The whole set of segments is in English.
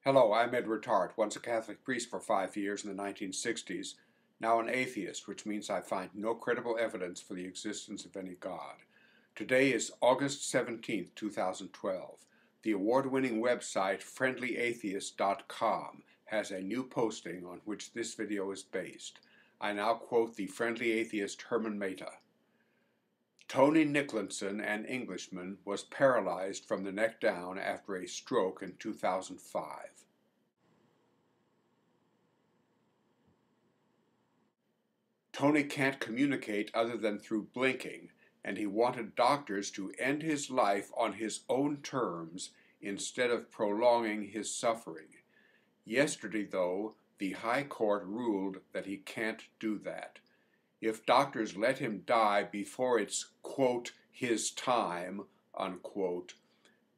Hello, I'm Edward Tart, once a Catholic priest for 5 years in the 1960s, now an atheist, which means I find no credible evidence for the existence of any God. Today is August 17th, 2012. The award-winning website friendlyatheist.com has a new posting on which this video is based. I now quote the friendly atheist Herman Mehta. Tony Nicholson, an Englishman, was paralyzed from the neck down after a stroke in 2005. Tony can't communicate other than through blinking, and he wanted doctors to end his life on his own terms instead of prolonging his suffering. Yesterday, though, the High Court ruled that he can't do that. If doctors let him die before it's, quote, his time, unquote,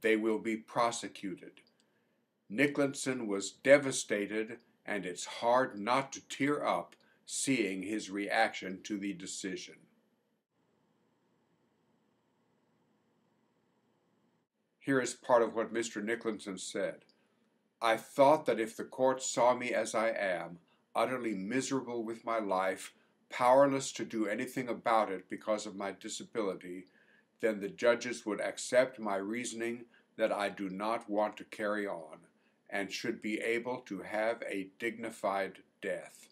they will be prosecuted. Nicholson was devastated, and it's hard not to tear up seeing his reaction to the decision. Here is part of what Mr. Nicholson said. I thought that if the court saw me as I am, utterly miserable with my life, powerless to do anything about it because of my disability, then the judges would accept my reasoning that I do not want to carry on, and should be able to have a dignified death.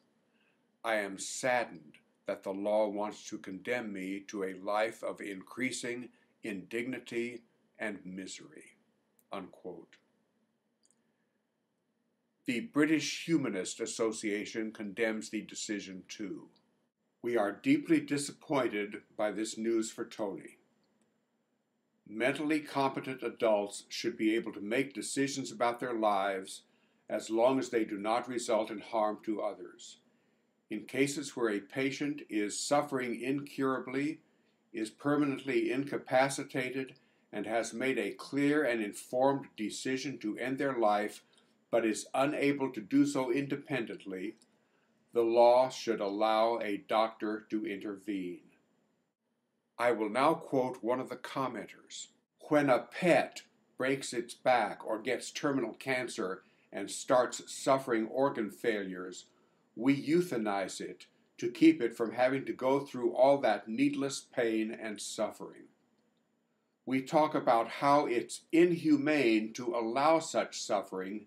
I am saddened that the law wants to condemn me to a life of increasing indignity and misery." Unquote. The British Humanist Association condemns the decision too. We are deeply disappointed by this news for Tony. Mentally competent adults should be able to make decisions about their lives as long as they do not result in harm to others. In cases where a patient is suffering incurably, is permanently incapacitated, and has made a clear and informed decision to end their life, but is unable to do so independently, the law should allow a doctor to intervene. I will now quote one of the commenters. When a pet breaks its back or gets terminal cancer and starts suffering organ failures, we euthanize it to keep it from having to go through all that needless pain and suffering. We talk about how it's inhumane to allow such suffering,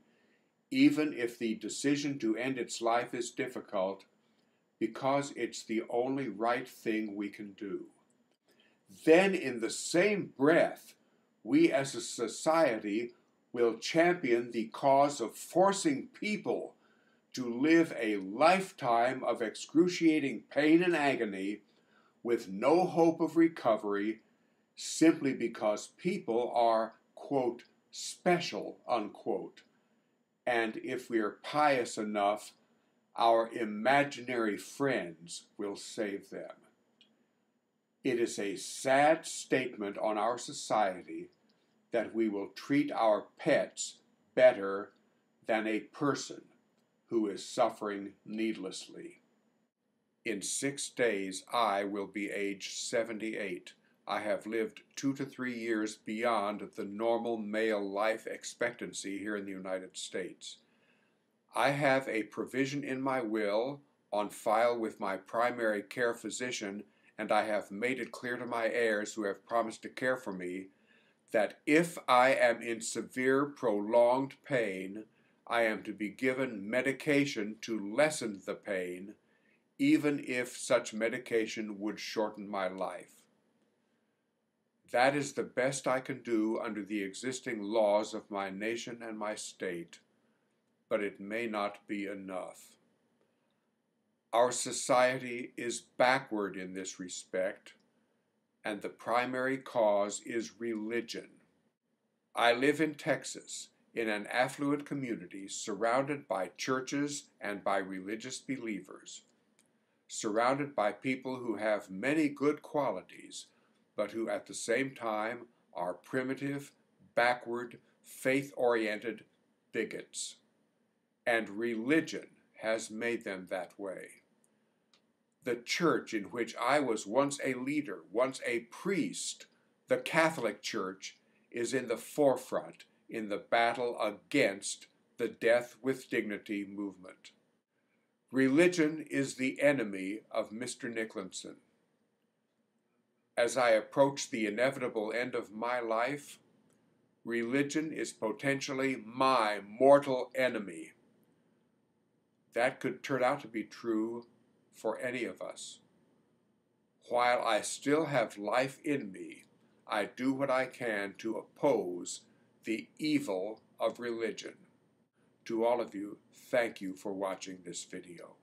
even if the decision to end its life is difficult, because it's the only right thing we can do. Then in the same breath, we as a society will champion the cause of forcing people to live a lifetime of excruciating pain and agony with no hope of recovery, simply because people are, quote, special, unquote. And if we're pious enough, our imaginary friends will save them. It is a sad statement on our society that we will treat our pets better than a person who is suffering needlessly. In 6 days, I will be age 78. I have lived 2 to 3 years beyond the normal male life expectancy here in the United States. I have a provision in my will on file with my primary care physician, and I have made it clear to my heirs who have promised to care for me that if I am in severe, prolonged pain, I am to be given medication to lessen the pain, even if such medication would shorten my life. That is the best I can do under the existing laws of my nation and my state, but it may not be enough. Our society is backward in this respect, and the primary cause is religion. I live in Texas, in an affluent community surrounded by churches and by religious believers, surrounded by people who have many good qualities, but who at the same time are primitive, backward, faith-oriented bigots. And religion has made them that way. The church in which I was once a leader, once a priest, the Catholic Church, is in the forefront in the battle against the Death with Dignity movement. Religion is the enemy of Mr. Nicklinson. As I approach the inevitable end of my life, religion is potentially my mortal enemy. That could turn out to be true for any of us. While I still have life in me, I do what I can to oppose the evil of religion. To all of you, thank you for watching this video.